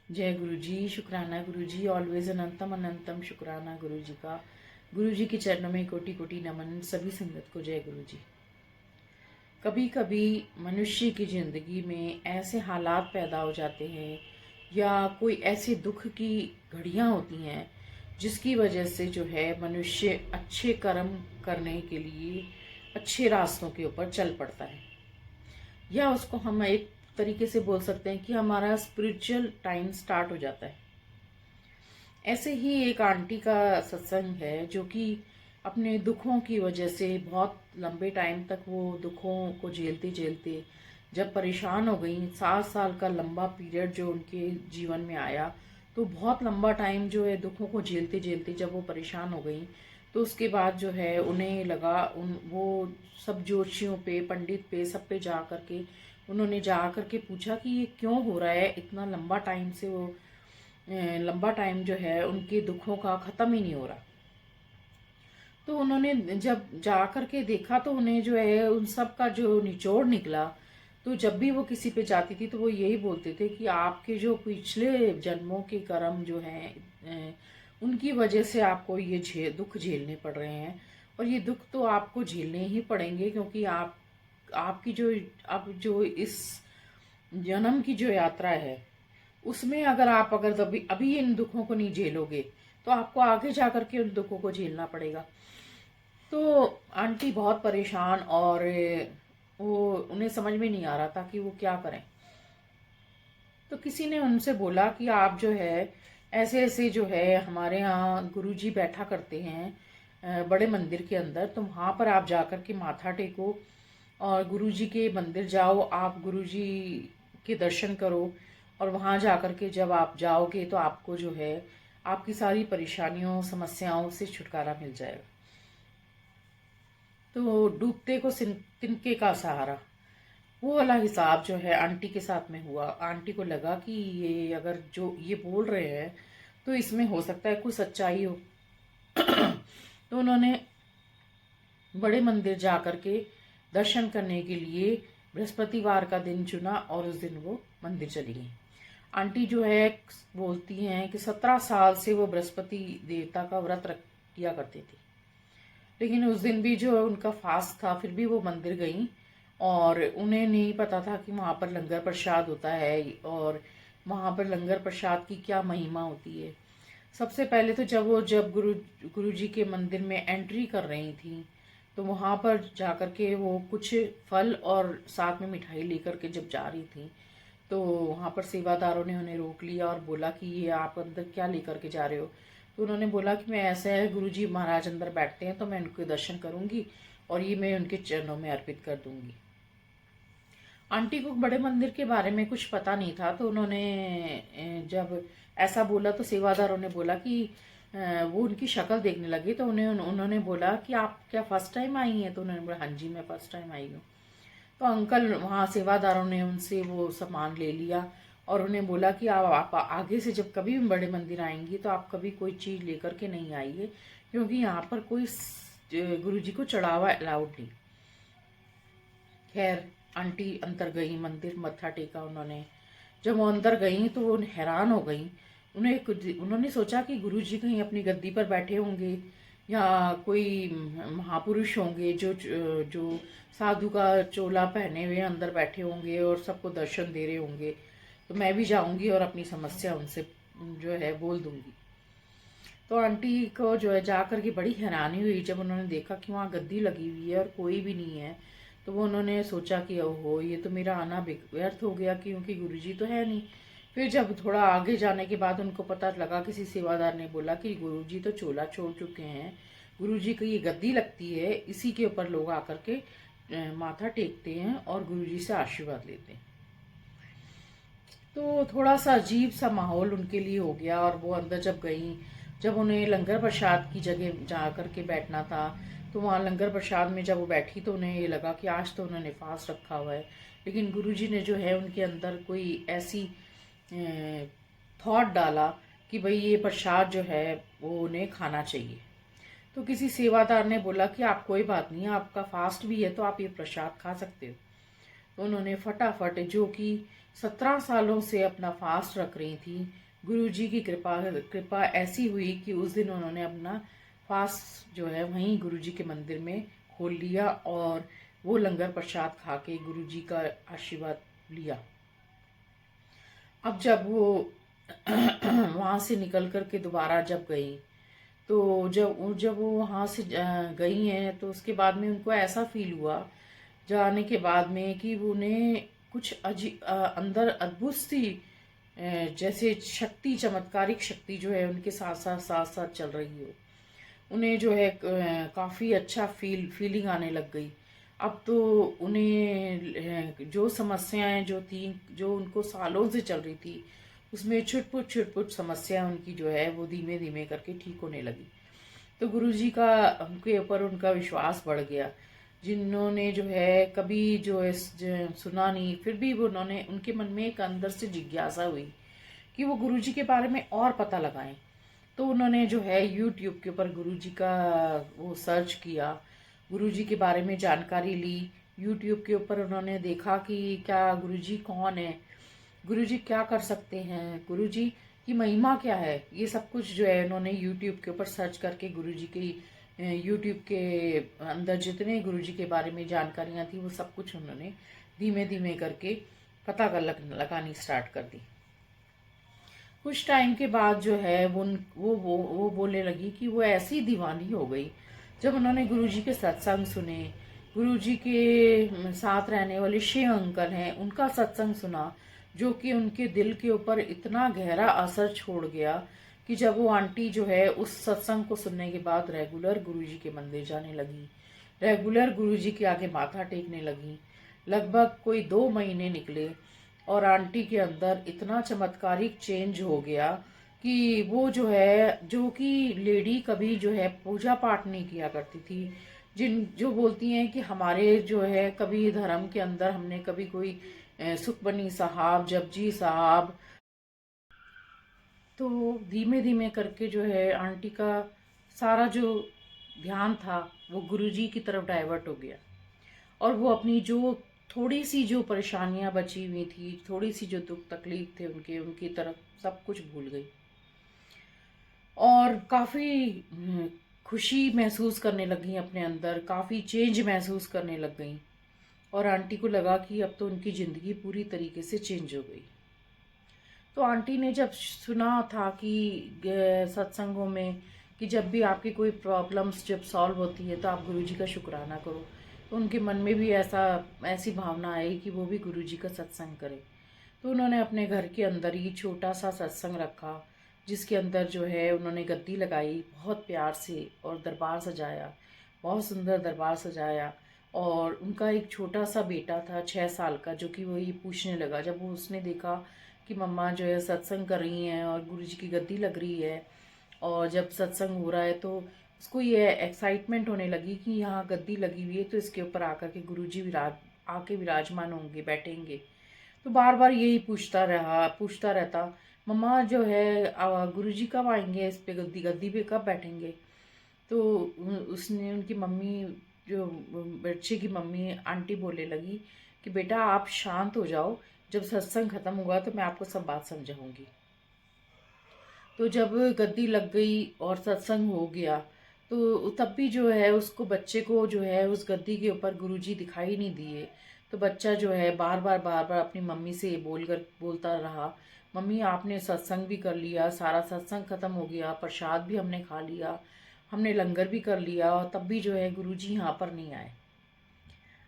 जय गुरु जी। शुक्राना गुरु जी। ऑलवेज अनंतम अनंतम शुक्राना गुरु जी का। गुरु जी के चरणों में कोटि कोटि नमन। सभी संगत को जय गुरु जी। कभी कभी मनुष्य की जिंदगी में ऐसे हालात पैदा हो जाते हैं या कोई ऐसे दुख की घड़ियां होती हैं जिसकी वजह से जो है मनुष्य अच्छे कर्म करने के लिए अच्छे रास्तों के ऊपर चल पड़ता है, या उसको हम एक तरीके से बोल सकते हैं कि हमारा स्पिरिचुअल टाइम स्टार्ट हो जाता है। ऐसे ही एक आंटी का सत्संग है जो कि अपने दुखों की वजह से बहुत लंबे टाइम तक वो दुखों को झेलते झेलते जब परेशान हो गई, 7 साल का लंबा पीरियड जो उनके जीवन में आया, तो बहुत लंबा टाइम जो है दुखों को झेलते झेलते जब वो परेशान हो गई, तो उसके बाद जो है उन्हें लगा उन वो सब ज्योतिषियों पे, पंडित पे, सब पे जा करके उन्होंने जा करके पूछा कि ये क्यों हो रहा है। इतना लंबा टाइम से वो लंबा टाइम जो है उनके दुखों का ख़त्म ही नहीं हो रहा। तो उन्होंने जब जा कर के देखा तो उन्हें जो है उन सब का जो निचोड़ निकला। तो जब भी वो किसी पे जाती थी तो वो यही बोलते थे कि आपके जो पिछले जन्मों के कर्म जो हैं, उनकी वजह से आपको ये दुख झेलने पड़ रहे हैं, और ये दुख तो आपको झेलने ही पड़ेंगे क्योंकि आपकी जो अब जो इस जन्म की जो यात्रा है उसमें अगर अभी अभी इन दुखों को नहीं झेलोगे तो आपको आगे जा करके उन दुखों को झेलना पड़ेगा। तो आंटी बहुत परेशान, और वो उन्हें समझ में नहीं आ रहा था कि वो क्या करें। तो किसी ने उनसे बोला कि आप जो है ऐसे ऐसे जो है हमारे यहाँ गुरुजी बैठा करते हैं बड़े मंदिर के अंदर, तो वहाँ पर आप जा कर के माथा टेको और गुरुजी के मंदिर जाओ, आप गुरुजी के दर्शन करो, और वहाँ जा कर के जब आप जाओगे तो आपको जो है आपकी सारी परेशानियों समस्याओं से छुटकारा मिल जाएगा। तो डूबते को तिनके का सहारा, वो वाला हिसाब जो है आंटी के साथ में हुआ। आंटी को लगा कि ये अगर जो ये बोल रहे हैं तो इसमें हो सकता है कुछ सच्चाई हो। तो उन्होंने बड़े मंदिर जा करके दर्शन करने के लिए बृहस्पतिवार का दिन चुना और उस दिन वो मंदिर चली गई। आंटी जो है बोलती हैं कि 17 साल से वो बृहस्पति देवता का व्रत रख किया करती थी, लेकिन उस दिन भी जो उनका फास्ट था फिर भी वो मंदिर गई, और उन्हें नहीं पता था कि वहाँ पर लंगर प्रसाद होता है और वहाँ पर लंगर प्रसाद की क्या महिमा होती है। सबसे पहले तो जब गुरु जी के मंदिर में एंट्री कर रही थी तो वहाँ पर जा कर के वो कुछ फल और साथ में मिठाई लेकर के जब जा रही थी तो वहाँ पर सेवादारों ने उन्हें रोक लिया और बोला कि ये आप अंदर क्या लेकर के जा रहे हो। तो उन्होंने बोला कि मैं ऐसा है, गुरुजी महाराज अंदर बैठते हैं तो मैं उनके दर्शन करूंगी और ये मैं उनके चरणों में अर्पित कर दूंगी। आंटी को बड़े मंदिर के बारे में कुछ पता नहीं था, तो उन्होंने जब ऐसा बोला तो सेवादारों ने बोला कि वो उनकी शक्ल देखने लगी, तो उन्होंने बोला कि आप क्या फर्स्ट टाइम आई हैं। तो उन्होंने बोला हाँ जी मैं फर्स्ट टाइम आई हूँ। तो अंकल वहाँ सेवादारों ने उनसे वो सामान ले लिया और उन्हें बोला कि आप आगे से जब कभी भी बड़े मंदिर आएंगी तो आप कभी कोई चीज़ लेकर के नहीं आइए, क्योंकि यहाँ पर कोई गुरु जी को चढ़ावा अलाउड नहीं। खैर आंटी अंदर गई, मंदिर मत्था टेका उन्होंने। जब वो अंदर गई तो वो हैरान हो गई। उन्होंने सोचा कि गुरु जी कहीं अपनी गद्दी पर बैठे होंगे या कोई महापुरुष होंगे जो जो साधु का चोला पहने हुए अंदर बैठे होंगे और सबको दर्शन दे रहे होंगे, तो मैं भी जाऊंगी और अपनी समस्या उनसे जो है बोल दूंगी। तो आंटी को जो है जा कर के बड़ी हैरानी हुई जब उन्होंने देखा कि वहाँ गद्दी लगी हुई है और कोई भी नहीं है। तो वो उन्होंने सोचा कि ओहो ये तो मेरा आना व्यर्थ हो गया क्योंकि गुरुजी तो है नहीं। फिर जब थोड़ा आगे जाने के बाद उनको पता लगा, किसी सेवादार ने बोला कि गुरुजी तो चोला छोड़ चुके हैं, गुरुजी की ये गद्दी लगती है, इसी के ऊपर लोग आकर के माथा टेकते हैं और गुरुजी से आशीर्वाद लेते हैं। तो थोड़ा सा अजीब सा माहौल उनके लिए हो गया, और वो अंदर जब गई, जब उन्हें लंगर प्रसाद की जगह जा कर के बैठना था तो वहाँ लंगर प्रसाद में जब वो बैठी तो उन्हें ये लगा कि आज तो उन्होंने फास्ट रखा हुआ है, लेकिन गुरुजी ने जो है उनके अंदर कोई ऐसी थॉट डाला कि भाई ये प्रसाद जो है वो उन्हें खाना चाहिए। तो किसी सेवादार ने बोला कि आप कोई बात नहीं, आपका फास्ट भी है तो आप ये प्रसाद खा सकते हो। तो उन्होंने फटाफट जो कि 17 सालों से अपना फास्ट रख रही थी। गुरुजी की कृपा ऐसी हुई कि उस दिन उन्होंने अपना फास्ट जो है वहीं गुरुजी के मंदिर में खोल लिया और वो लंगर प्रसाद खा के गुरुजी का आशीर्वाद लिया। अब जब वो वहाँ से निकल कर के दोबारा जब गई, तो जब वो वहाँ से गई हैं, तो उसके बाद में उनको ऐसा फील हुआ जाने के बाद में कि उन्हें कुछ अंदर अद्भुत सी जैसे शक्ति, चमत्कारिक शक्ति जो है उनके साथ साथ चल रही हो। उन्हें जो है काफ़ी अच्छा फीलिंग आने लग गई। अब तो उन्हें जो समस्याएं जो थी, जो उनको सालों से चल रही थी, उसमें छुटपुट समस्या उनकी जो है वो धीमे धीमे करके ठीक होने लगी। तो गुरुजी का उनके ऊपर उनका विश्वास बढ़ गया। जिन्होंने जो है कभी सुना नहीं, फिर भी उन्होंने, उनके मन में एक अंदर से जिज्ञासा हुई कि वो गुरुजी के बारे में और पता लगाएं। तो उन्होंने जो है यूट्यूब के ऊपर गुरुजी का वो सर्च किया, गुरुजी के बारे में जानकारी ली। यूट्यूब के ऊपर उन्होंने देखा कि क्या गुरुजी कौन है, गुरुजी क्या कर सकते हैं, गुरुजी की महिमा क्या है। ये सब कुछ जो है उन्होंने यूट्यूब के ऊपर सर्च करके गुरुजी की यूट्यूब के अंदर जितने गुरुजी के बारे में जानकारियाँ थी वो सब कुछ उन्होंने धीमे धीमे करके पता कर लगानी स्टार्ट कर दी। कुछ टाइम के बाद जो है वो बोलने लगी कि वो ऐसी दीवानी हो गई जब उन्होंने गुरुजी के सत्संग सुने, गुरुजी के साथ रहने वाले शिव अंकल हैं उनका सत्संग सुना, जो कि उनके दिल के ऊपर इतना गहरा असर छोड़ गया कि जब वो आंटी जो है उस सत्संग को सुनने के बाद रेगुलर गुरुजी के मंदिर जाने लगी, रेगुलर गुरुजी के आगे माथा टेकने लगी। लगभग कोई 2 महीने निकले और आंटी के अंदर इतना चमत्कारिक चेंज हो गया कि वो जो कि लेडी कभी जो है पूजा पाठ नहीं किया करती थी, जो बोलती हैं कि हमारे जो है कभी धर्म के अंदर हमने कभी कोई सुखमनी साहब, जपजी साहब, तो धीमे धीमे करके जो है आंटी का सारा जो ध्यान था वो गुरुजी की तरफ डाइवर्ट हो गया और वो अपनी जो थोड़ी सी जो परेशानियां बची हुई थी, थोड़ी सी जो दुख तकलीफ थे उनकी तरफ सब कुछ भूल गई और काफ़ी खुशी महसूस करने लगी अपने अंदर, काफ़ी चेंज महसूस करने लग गई और आंटी को लगा कि अब तो उनकी ज़िंदगी पूरी तरीके से चेंज हो गई। तो आंटी ने जब सुना था कि सत्संगों में कि जब भी आपकी कोई प्रॉब्लम्स जब सॉल्व होती है तो आप गुरुजी का शुक्राना करो, तो उनके मन में भी ऐसी भावना आई कि वो भी गुरुजी का सत्संग करें। तो उन्होंने अपने घर के अंदर ही छोटा सा सत्संग रखा, जिसके अंदर जो है उन्होंने गद्दी लगाई बहुत प्यार से और दरबार सजाया, बहुत सुंदर दरबार सजाया। और उनका एक छोटा सा बेटा था 6 साल का, जो कि वो ये पूछने लगा जब वो उसने देखा कि मम्मा जो है सत्संग कर रही हैं और गुरुजी की गद्दी लग रही है और जब सत्संग हो रहा है तो उसको ये एक्साइटमेंट होने लगी कि यहाँ गद्दी लगी हुई है तो इसके ऊपर आकर के गुरुजी आके विराजमान होंगे, बैठेंगे। तो बार बार यही पूछता रहता, मम्मा जो है गुरुजी कब आएंगे, इस पे गद्दी गद्दी पे कब बैठेंगे। तो उसने उनकी मम्मी, जो बच्चे की मम्मी आंटी बोलने लगी कि बेटा आप शांत हो जाओ, जब सत्संग खत्म हुआ तो मैं आपको सब बात समझाऊंगी। तो जब गद्दी लग गई और सत्संग हो गया तो तब भी जो है उसको, बच्चे को जो है उस गद्दी के ऊपर गुरुजी दिखाई नहीं दिए। तो बच्चा जो है बार बार अपनी मम्मी से बोलता रहा, मम्मी आपने सत्संग भी कर लिया, सारा सत्संग खत्म हो गया, प्रसाद भी हमने खा लिया, हमने लंगर भी कर लिया और तब भी जो है गुरुजी यहाँ पर नहीं आए।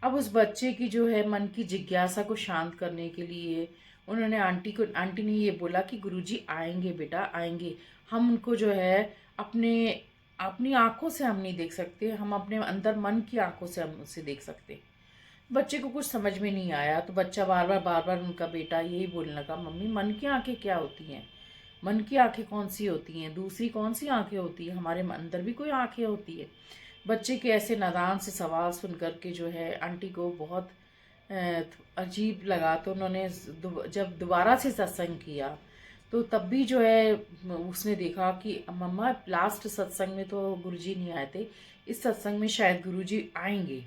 अब उस बच्चे की जो है मन की जिज्ञासा को शांत करने के लिए उन्होंने आंटी ने ये बोला कि गुरुजी आएंगे बेटा, आएंगे। हम उनको जो है अपने अपनी आंखों से हम नहीं देख सकते, हम अपने अंदर मन की आंखों से हम उसे देख सकते। बच्चे को कुछ समझ में नहीं आया तो बच्चा बार बार उनका बेटा यही बोलने लगा, मम्मी मन की आंखें क्या होती हैं, मन की आंखें कौन सी होती हैं, दूसरी कौन सी आंखें होती हैं, हमारे अंदर भी कोई आंखें होती है। बच्चे के ऐसे नादान से सवाल सुन कर के जो है आंटी को बहुत अजीब लगा। तो उन्होंने जब दोबारा से सत्संग किया तो तब भी जो है उसने देखा कि मम्मा लास्ट सत्संग में तो गुरुजी नहीं आए थे, इस सत्संग में शायद गुरुजी आएंगे,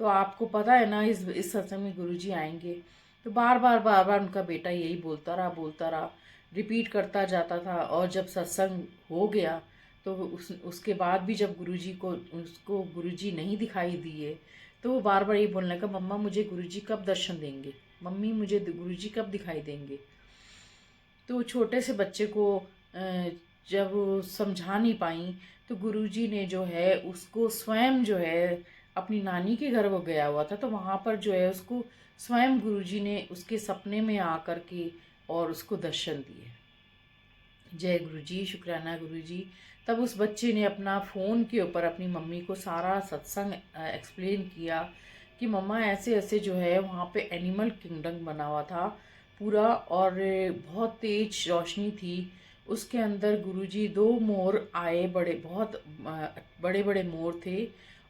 तो आपको पता है ना इस सत्संग में गुरुजी आएंगे। तो बार बार उनका बेटा यही बोलता रहा, रिपीट करता जाता था। और जब सत्संग हो गया तो उसके बाद भी जब गुरुजी को उसको गुरुजी नहीं दिखाई दिए, तो वो बार बार ये बोलने लगा, मम्मा मुझे गुरुजी कब दर्शन देंगे, मम्मी मुझे गुरुजी कब दिखाई देंगे। तो छोटे से बच्चे को जब समझा नहीं पाई, तो गुरुजी ने जो है उसको स्वयं जो है, अपनी नानी के घर वो गया हुआ था, तो वहाँ पर जो है उसको स्वयं गुरुजी ने उसके सपने में आकर के और उसको दर्शन दिए। जय गुरुजी, शुक्राना गुरुजी। तब उस बच्चे ने अपना फ़ोन के ऊपर अपनी मम्मी को सारा सत्संग एक्सप्लेन किया कि मम्मा ऐसे ऐसे जो है वहाँ पे एनिमल किंगडम बना हुआ था पूरा, और बहुत तेज रोशनी थी। उसके अंदर गुरुजी दो मोर आए, बहुत बड़े बड़े मोर थे,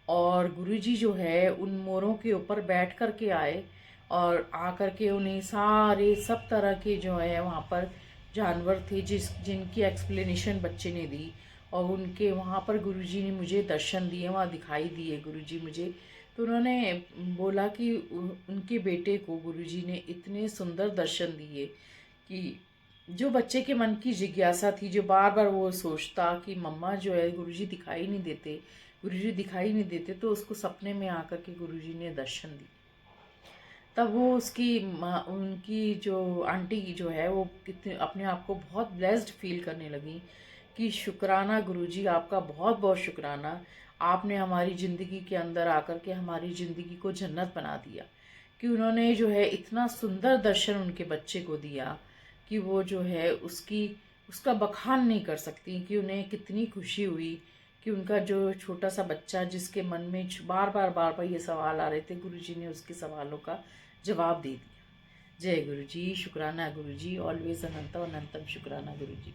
और गुरुजी जो है उन मोरों के ऊपर बैठ कर के आए, और आकर के उन्हें सारे सब तरह के जो है वहाँ पर जानवर थे जिनकी एक्सप्लेनेशन बच्चे ने दी। और उनके वहाँ पर गुरुजी ने मुझे दर्शन दिए, वहाँ दिखाई दिए गुरुजी मुझे। तो उन्होंने बोला कि उनके बेटे को गुरुजी ने इतने सुंदर दर्शन दिए कि जो बच्चे के मन की जिज्ञासा थी, जो बार बार वो सोचता कि मम्मा जो है गुरुजी दिखाई नहीं देते, गुरुजी दिखाई नहीं देते, तो उसको सपने में आकर के गुरुजी ने दर्शन दिए। तब वो उसकी माँ, उनकी जो आंटी जो है वो कितने अपने आप को बहुत ब्लेस्ड फील करने लगी कि शुक्राना गुरुजी, आपका बहुत बहुत शुक्राना, आपने हमारी ज़िंदगी के अंदर आकर के हमारी ज़िंदगी को जन्नत बना दिया। कि उन्होंने जो है इतना सुंदर दर्शन उनके बच्चे को दिया कि वो जो है उसका बखान नहीं कर सकती कि उन्हें कितनी खुशी हुई कि उनका जो छोटा सा बच्चा जिसके मन में बार बार ये सवाल आ रहे थे, गुरुजी ने उसके सवालों का जवाब दे दिया। जय गुरुजी, शुक्राना गुरुजी, ऑलवेज अनंतम अनंतम शुक्राना गुरुजी।